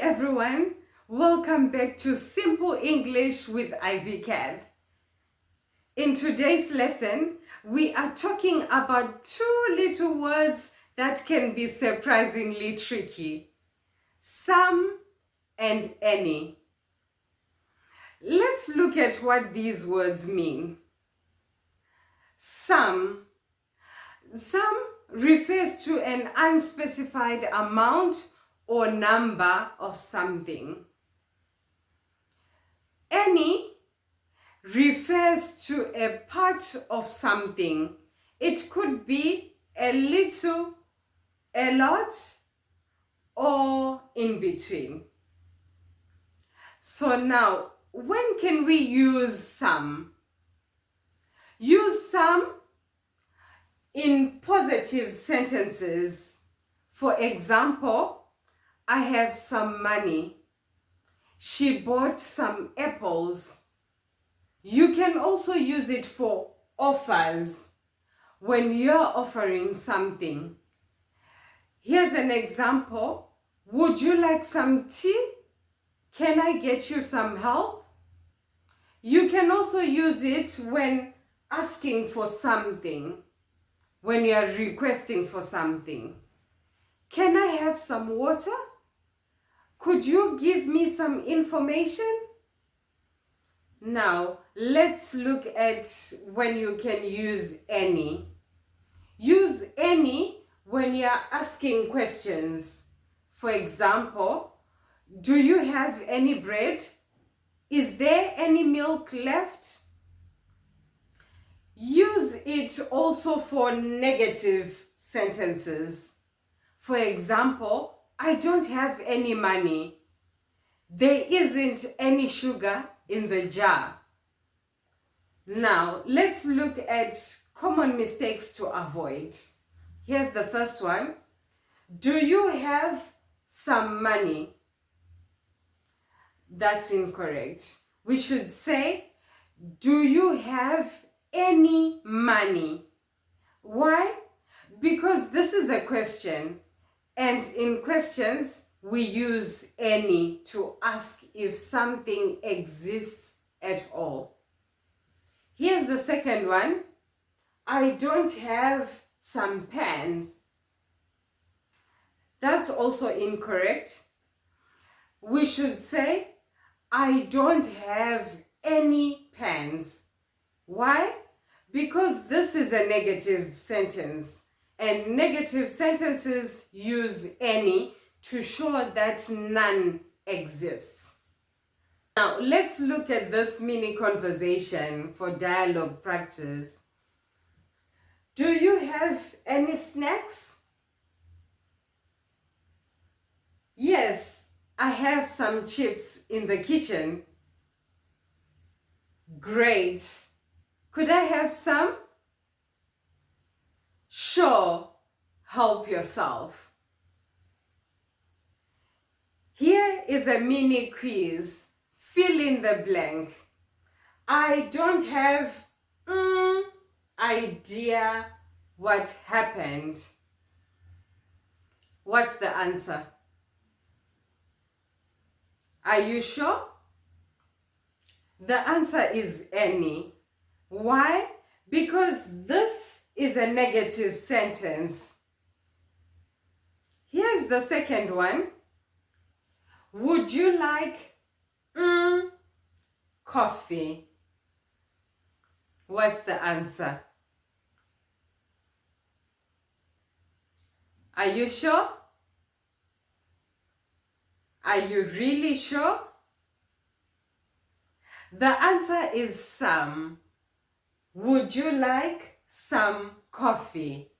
everyone, welcome back to Simple English with IvyCath. In today's lesson, we are talking about two little words that can be surprisingly tricky. Some and any. Let's look at what these words mean. Some refers to an unspecified amount or number of something. Any refers to a part of something. It could be a little, a lot, or in between. So now, when can we use some? Use some in positive sentences. For example, I have some money. She bought some apples. You can also use it for offers when you're offering something. Here's an example. Would you like some tea? Can I get you some help? You can also use it when asking for something, when you are requesting for something. Can I have some water? Could you give me some information? Now, let's look at when you can use any. Use any when you are asking questions. For example, do you have any bread? Is there any milk left? Use it also for negative sentences. For example, I don't have any money. There isn't any sugar in the jar. Now, let's look at common mistakes to avoid. Here's the first one. Do you have some money? That's incorrect. We should say, do you have any money? Why? Because this is a question. And in questions, we use any to ask if something exists at all. Here's the second one. I don't have some pens. That's also incorrect. We should say, I don't have any pens. Why? Because this is a negative sentence. And negative sentences use any to show that none exists. Now, let's look at this mini conversation for dialogue practice. Do you have any snacks? Yes, I have some chips in the kitchen. Great. Could I have some? Sure, help yourself. Here is a mini quiz. Fill in the blank. I don't have idea what happened. What's the answer? Are you sure? The answer is any. Why? Because this is a negative sentence. Here's the second one. Would you like coffee? What's the answer? Are you sure? Are you really sure? The answer is some. Would you like some coffee?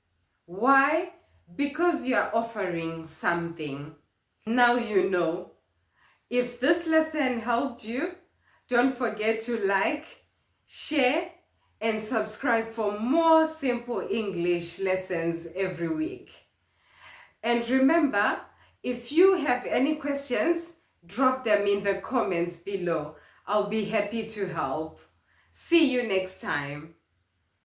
Why? Because you are offering something. Now you know. If this lesson helped you, don't forget to like, share, and subscribe for more simple English lessons every week. And remember, if you have any questions, drop them in the comments below. I'll be happy to help. See you next time.